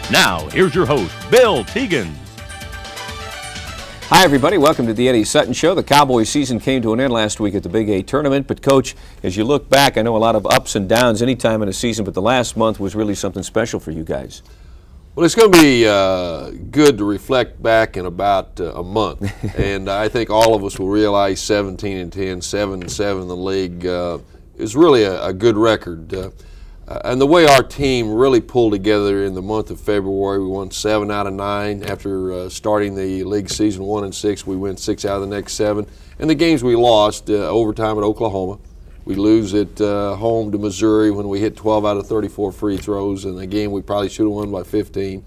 Now, here's your host, Bill Teegins. Hi, everybody. Welcome to the Eddie Sutton Show. The Cowboys season came to an end last week at the Big 8 Tournament. But, Coach, as you look back, I know a lot of ups and downs any time in a season, but the last month was really something special for you guys. Well, it's going to be good to reflect back in about a month. And I think all of us will realize 17-10, 7-7 in the league is really a good record. And the way our team really pulled together in the month of February, we won 7 out of 9. After starting the league season 1-6, we win 6 out of the next 7. And the games we lost, overtime at Oklahoma. We lose at home to Missouri when we hit 12 out of 34 free throws, in a game we probably should have won by 15.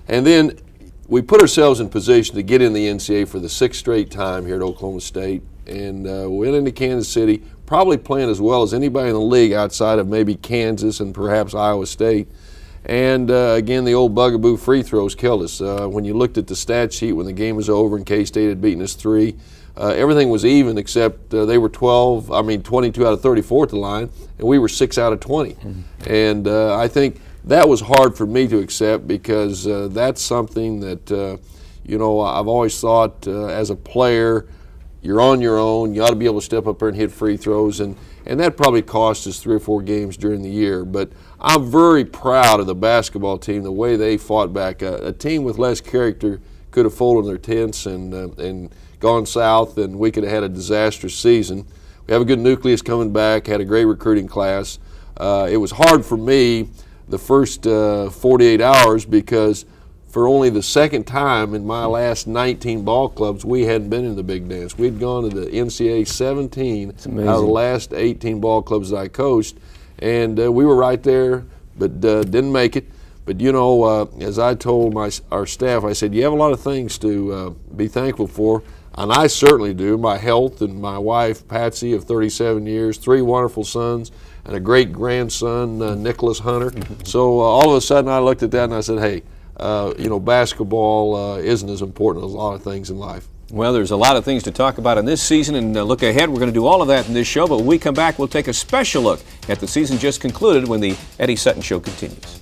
And then we put ourselves in position to get in the NCAA for the 6th straight time here at Oklahoma State, and went into Kansas City, probably playing as well as anybody in the league outside of maybe Kansas and perhaps Iowa State. And again, the old bugaboo free throws killed us. When you looked at the stat sheet when the game was over and K-State had beaten us 3, everything was even except they were 22 out of 34 at the line, and we were 6 out of 20. And I think that was hard for me to accept, because that's something that, I've always thought as a player, you're on your own. You ought to be able to step up there and hit free throws, and that probably cost us 3 or 4 games during the year. But I'm very proud of the basketball team, the way they fought back. A team with less character could have folded their tents and gone south, and we could have had a disastrous season. We have a good nucleus coming back, had a great recruiting class. It was hard for me the first 48 hours, because for only the second time in my last 19 ball clubs, we hadn't been in the big dance. We'd gone to the NCAA 17 out of the last 18 ball clubs that I coached, and we were right there, but didn't make it. But, as I told our staff, I said, you have a lot of things to be thankful for, and I certainly do. My health, and my wife, Patsy, of 37 years, 3 wonderful sons, and a great grandson, Nicholas Hunter. So all of a sudden I looked at that and I said, hey, basketball isn't as important as a lot of things in life. Well, there's a lot of things to talk about in this season, and look ahead. We're going to do all of that in this show, but when we come back, we'll take a special look at the season just concluded when the Eddie Sutton Show continues.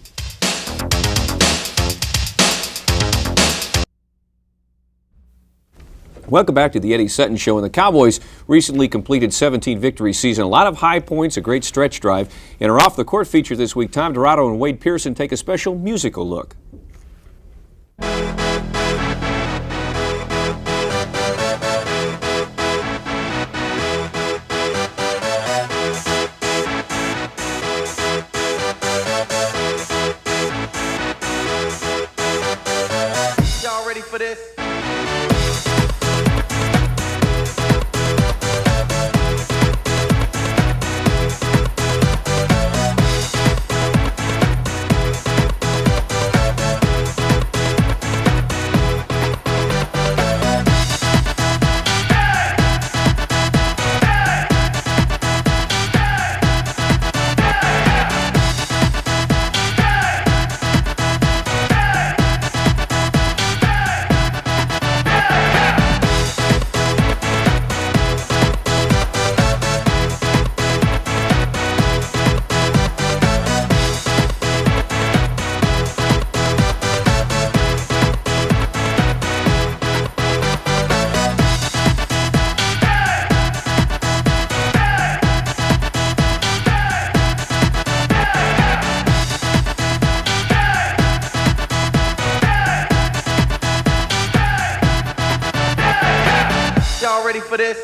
Welcome back to the Eddie Sutton Show. And the Cowboys recently completed 17-victory season. A lot of high points, a great stretch drive. In our off-the-court feature this week, Tom Dorado and Wade Pearson take a special musical look. Y'all ready for this? Y'all ready for this?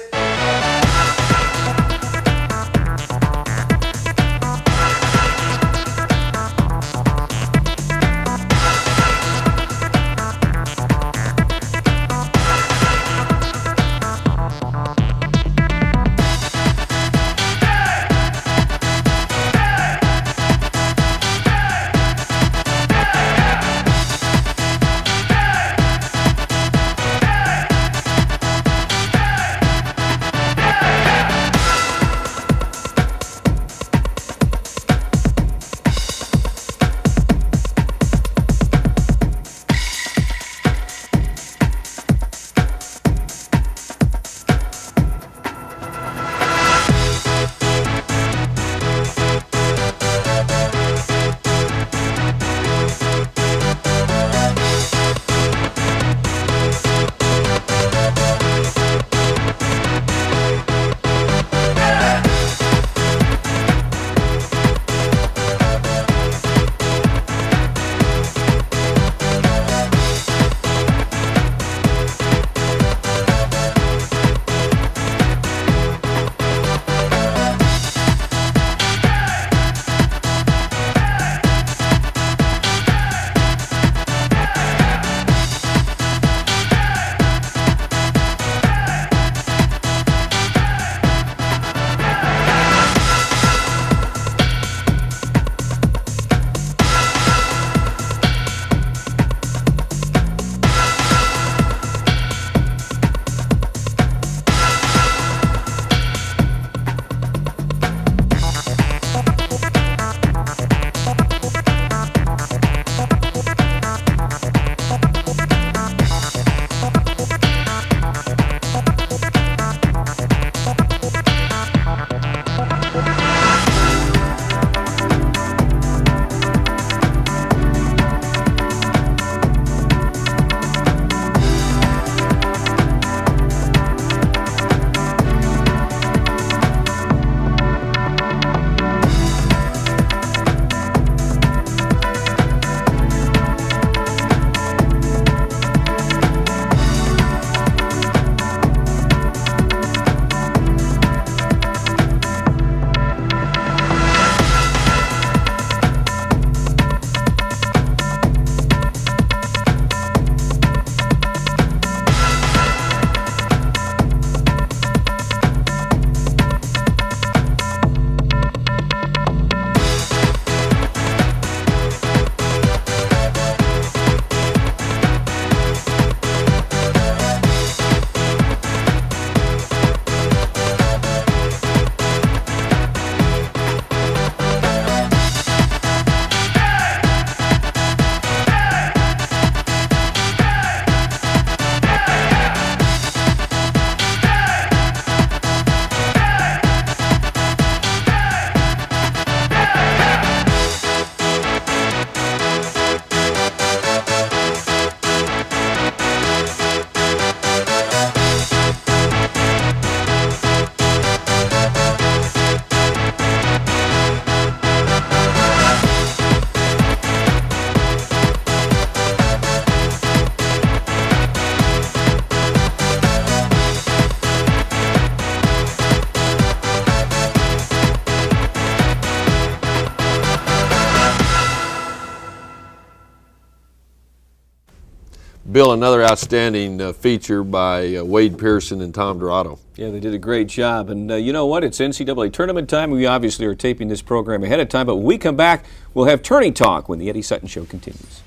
Bill, another outstanding feature by Wade Pearson and Tom Dorado. Yeah, they did a great job. And you know what? It's NCAA Tournament time. We obviously are taping this program ahead of time, but when we come back, we'll have Tourney Talk when the Eddie Sutton Show continues.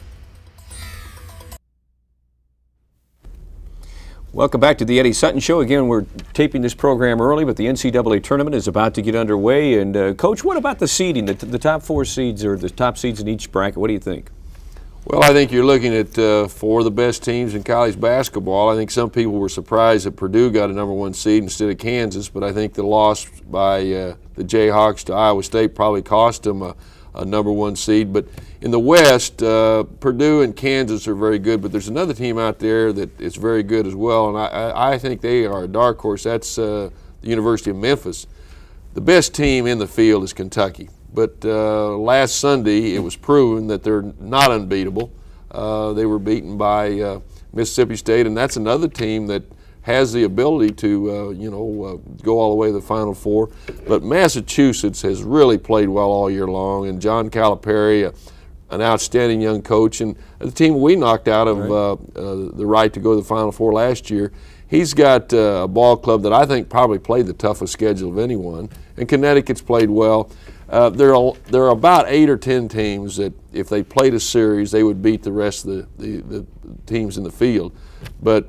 Welcome back to the Eddie Sutton Show. Again, we're taping this program early, but the NCAA Tournament is about to get underway. And, Coach, what about the seeding, the top 4 seeds or the top seeds in each bracket? What do you think? Well, I think you're looking at 4 of the best teams in college basketball. I think some people were surprised that Purdue got a number 1 seed instead of Kansas, but I think the loss by the Jayhawks to Iowa State probably cost them a number 1 seed. But in the West, Purdue and Kansas are very good, but there's another team out there that is very good as well, and I think they are a dark horse. That's the University of Memphis. The best team in the field is Kentucky. But last Sunday, it was proven that they're not unbeatable. They were beaten by Mississippi State, and that's another team that has the ability to, go all the way to the Final Four. But Massachusetts has really played well all year long, and John Calipari, an outstanding young coach, and the team we knocked out of the right to go to the Final Four last year. He's got a ball club that I think probably played the toughest schedule of anyone, and Connecticut's played well. There are about 8 or 10 teams that if they played a series, they would beat the rest of the teams in the field. But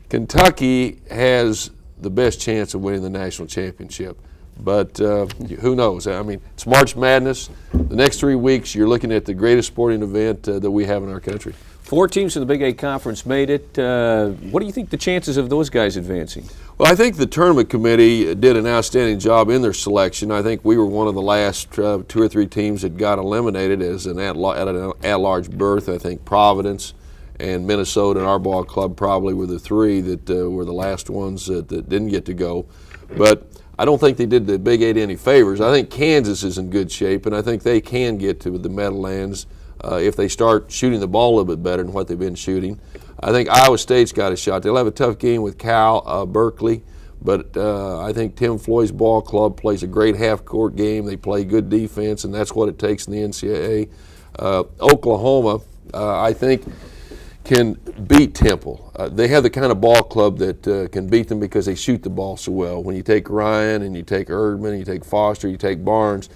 Kentucky has the best chance of winning the national championship. But who knows? I mean, it's March Madness. The next 3 weeks, you're looking at the greatest sporting event that we have in our country. 4 teams in the Big 8 Conference made it. What do you think the chances of those guys advancing? Well, I think the tournament committee did an outstanding job in their selection. I think we were one of the last 2 or 3 teams that got eliminated as an at-large berth. I think Providence and Minnesota and our ball club probably were the 3 that were the last ones that didn't get to go. But I don't think they did the Big 8 any favors. I think Kansas is in good shape, and I think they can get to the Meadowlands if they start shooting the ball a little bit better than what they've been shooting. I think Iowa State's got a shot. They'll have a tough game with Berkeley, but I think Tim Floyd's ball club plays a great half-court game. They play good defense, and that's what it takes in the NCAA. Oklahoma, I think, can beat Temple. They have the kind of ball club that can beat them because they shoot the ball so well. When you take Ryan and you take Erdman and you take Foster, you take Barnes,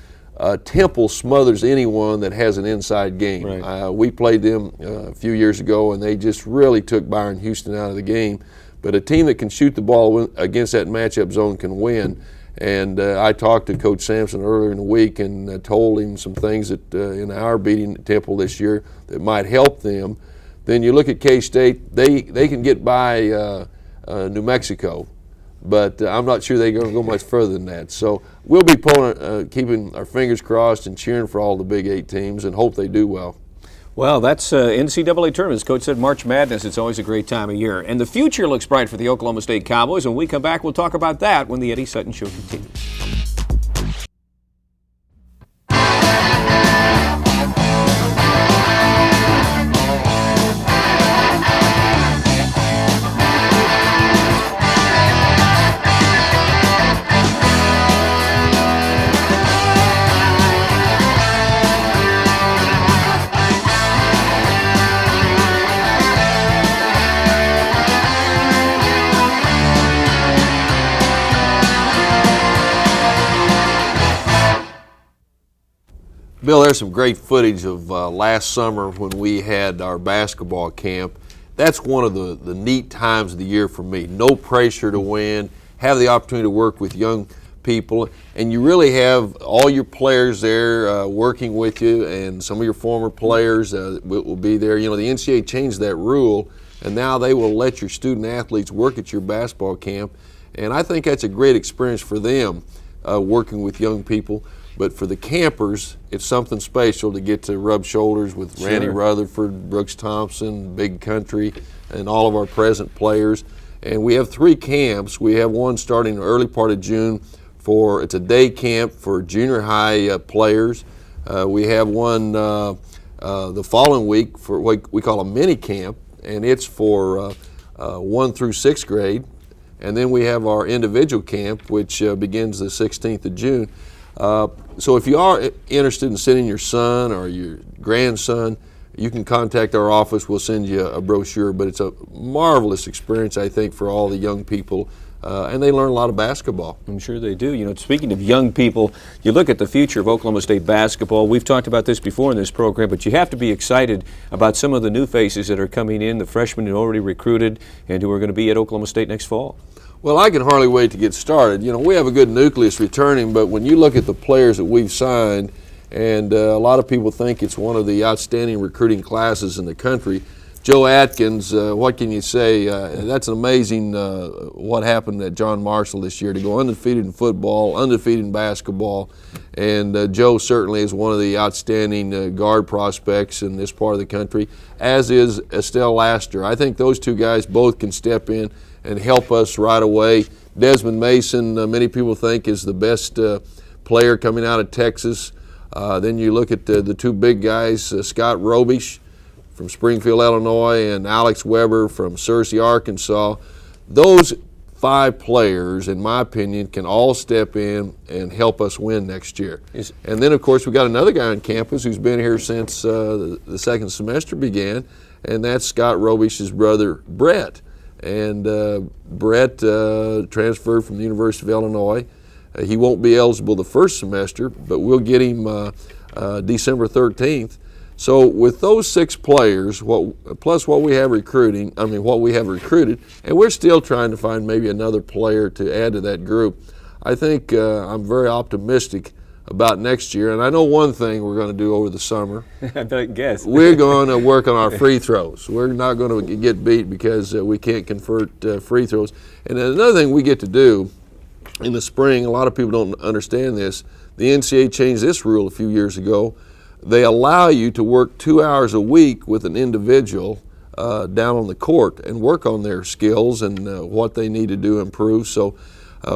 Temple smothers anyone that has an inside game. Right. We played them a few years ago, and they just really took Byron Houston out of the game. But a team that can shoot the ball against that matchup zone can win. And I talked to Coach Sampson earlier in the week and told him some things that in our beating Temple this year that might help them. Then you look at K-State, they can get by New Mexico. But I'm not sure they're going to go much further than that. So we'll be keeping our fingers crossed and cheering for all the Big 8 teams and hope they do well. Well, that's NCAA Tournament. As Coach said, March Madness, it's always a great time of year. And the future looks bright for the Oklahoma State Cowboys. When we come back, we'll talk about that when the Eddie Sutton Show continues. Bill, there's some great footage of last summer when we had our basketball camp. That's one of the neat times of the year for me. No pressure to win, have the opportunity to work with young people, and you really have all your players there working with you, and some of your former players will be there. You know, the NCAA changed that rule, and now they will let your student athletes work at your basketball camp, and I think that's a great experience for them, working with young people. But for the campers, it's something special to get to rub shoulders with Randy Rutherford, Brooks Thompson, Big Country, and all of our present players. And we have 3 camps. We have one starting in the early part of June it's a day camp for junior high players. We have one the following week for what we call a mini camp, and it's for 1 through 6th grade. And then we have our individual camp, which begins the 16th of June. So if you are interested in sending your son or your grandson, you can contact our office. We'll send you a brochure. But it's a marvelous experience, I think, for all the young people. And they learn a lot of basketball. I'm sure they do. You know, speaking of young people, you look at the future of Oklahoma State basketball. We've talked about this before in this program, but you have to be excited about some of the new faces that are coming in, the freshmen who are already recruited and who are going to be at Oklahoma State next fall. Well, I can hardly wait to get started. You know, we have a good nucleus returning, but when you look at the players that we've signed, and a lot of people think it's one of the outstanding recruiting classes in the country. Joe Atkins, what can you say? That's an amazing what happened at John Marshall this year to go undefeated in football, undefeated in basketball. And Joe certainly is one of the outstanding guard prospects in this part of the country, as is Estelle Laster. I think those two guys both can step in and help us right away. Desmond Mason, many people think, is the best player coming out of Texas. Then you look at the two big guys, Scott Robish from Springfield, Illinois, and Alex Weber from Searcy, Arkansas. Those 5 players, in my opinion, can all step in and help us win next year. And then, of course, we've got another guy on campus who's been here since the second semester began, and that's Scott Robish's brother, Brett. And Brett transferred from the University of Illinois. He won't be eligible the first semester, but we'll get him December 13th. So with those 6 players, plus what we have recruited, and we're still trying to find maybe another player to add to that group, I think I'm very optimistic about next year. And I know one thing we're going to do over the summer. I don't guess. We're going to work on our free throws. We're not going to get beat because we can't convert free throws. And then another thing we get to do in the spring, a lot of people don't understand this, the NCAA changed this rule a few years ago. They allow you to work 2 hours a week with an individual down on the court and work on their skills and what they need to do to improve. So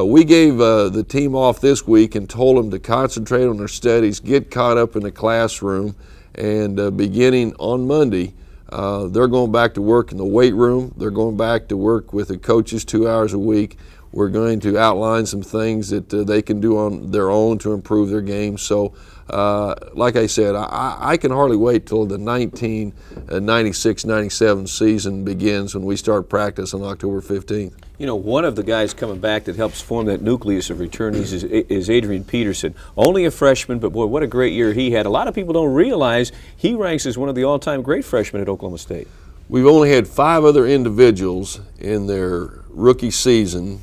we gave the team off this week and told them to concentrate on their studies, get caught up in the classroom, and beginning on Monday, they're going back to work in the weight room. They're going back to work with the coaches 2 hours a week. We're going to outline some things that they can do on their own to improve their game. So, like I said, I can hardly wait till the 1996-97 season begins when we start practice on October 15th. You know, one of the guys coming back that helps form that nucleus of returnees is Adrian Peterson. Only a freshman, but boy, what a great year he had. A lot of people don't realize he ranks as one of the all-time great freshmen at Oklahoma State. We've only had 5 other individuals in their rookie season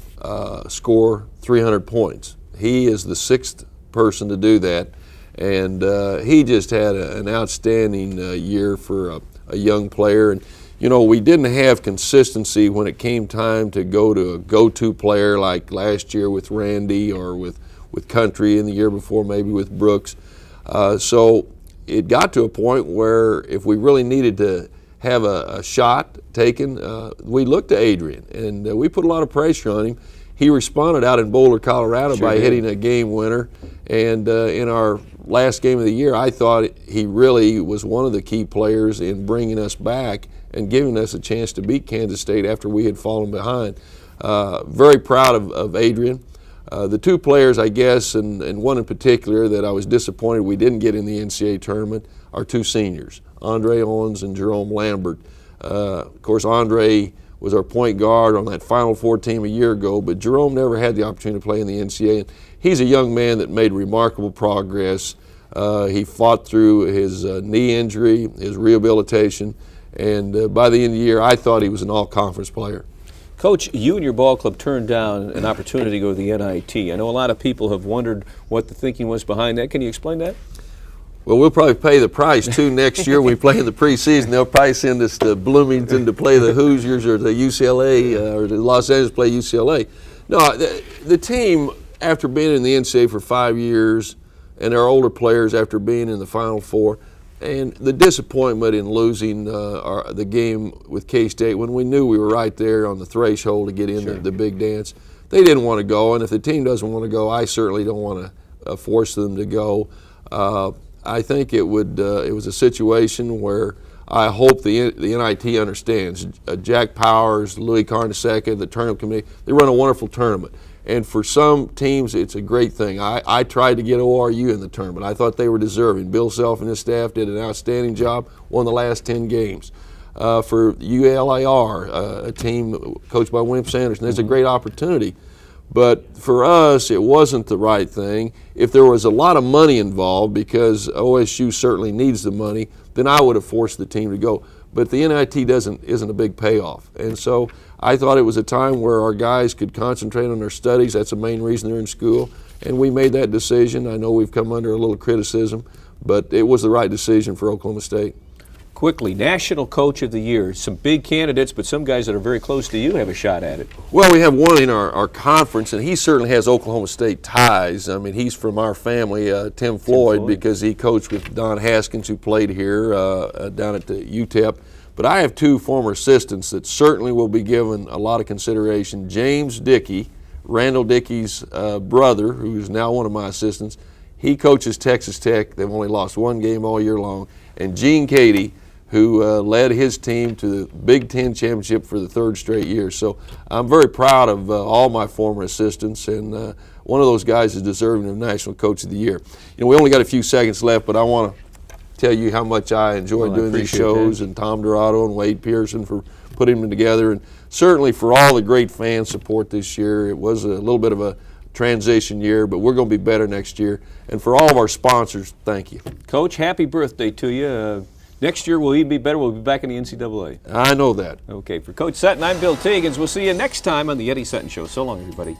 score 300 points. He is the 6th person to do that, and he just had an outstanding year for a young player. And you know, we didn't have consistency when it came time to go to a go-to player like last year with Randy or with Country, and the year before maybe with Brooks. So it got to a point where if we really needed to have a shot taken, we looked to Adrian, and we put a lot of pressure on him. He responded out in Boulder, Colorado by hitting a game winner, and in our last game of the year, I thought he really was one of the key players in bringing us back and giving us a chance to beat Kansas State after we had fallen behind. Very proud of Adrian. The 2 players, I guess, and one in particular that I was disappointed we didn't get in the NCAA tournament are 2 seniors, Andre Owens and Jerome Lambert. Of course, Andre was our point guard on that Final Four team a year ago, but Jerome never had the opportunity to play in the NCAA. He's a young man that made remarkable progress. He fought through his knee injury, his rehabilitation, and by the end of the year, I thought he was an all-conference player. Coach, you and your ball club turned down an opportunity to go to the NIT. I know a lot of people have wondered what the thinking was behind that. Can you explain that? Well, we'll probably pay the price, too, next year. We play in the preseason. They'll probably send us to Bloomington to play the Hoosiers or the UCLA or the Los Angeles play UCLA. No, the team, after being in the NCAA for 5 years, and our older players after being in the Final Four, and the disappointment in losing the game with K-State when we knew we were right there on the threshold to get in the big dance, they didn't want to go. And if the team doesn't want to go, I certainly don't want to force them to go. I think it was a situation where I hope the NIT understands. Jack Powers, Louis Carnesecca, the tournament committee, they run a wonderful tournament. And for some teams, it's a great thing. I tried to get ORU in the tournament. I thought they were deserving. Bill Self and his staff did an outstanding job, won the last 10 games. For ULIR, a team coached by Wimp Sanderson, there's a great opportunity. But for us, it wasn't the right thing. If there was a lot of money involved, because OSU certainly needs the money, then I would have forced the team to go. But the NIT isn't a big payoff. And so I thought it was a time where our guys could concentrate on their studies. That's the main reason they're in school. And we made that decision. I know we've come under a little criticism, but it was the right decision for Oklahoma State. Quickly, National Coach of the Year. Some big candidates, but some guys that are very close to you have a shot at it. Well, we have one in our conference, and he certainly has Oklahoma State ties. I mean, he's from our family, Tim Floyd, because he coached with Don Haskins, who played here down at the UTEP. But I have two former assistants that certainly will be given a lot of consideration. James Dickey, Randall Dickey's brother, who is now one of my assistants. He coaches Texas Tech. They've only lost one game all year long. And Gene Cady, who led his team to the Big Ten championship for the third straight year. So I'm very proud of all my former assistants, and one of those guys is deserving of National Coach of the Year. You know, we only got a few seconds left, but I want to tell you how much I enjoy doing these shows, and Tom Dorado and Wade Pearson for putting them together, and certainly for all the great fan support this year. It was a little bit of a transition year, but we're going to be better next year. And for all of our sponsors, thank you. Coach, happy birthday to you. Next year we'll even be better. We'll be back in the NCAA. I know that. Okay, for Coach Sutton, I'm Bill Teegins. We'll see you next time on the Eddie Sutton Show. So long, everybody.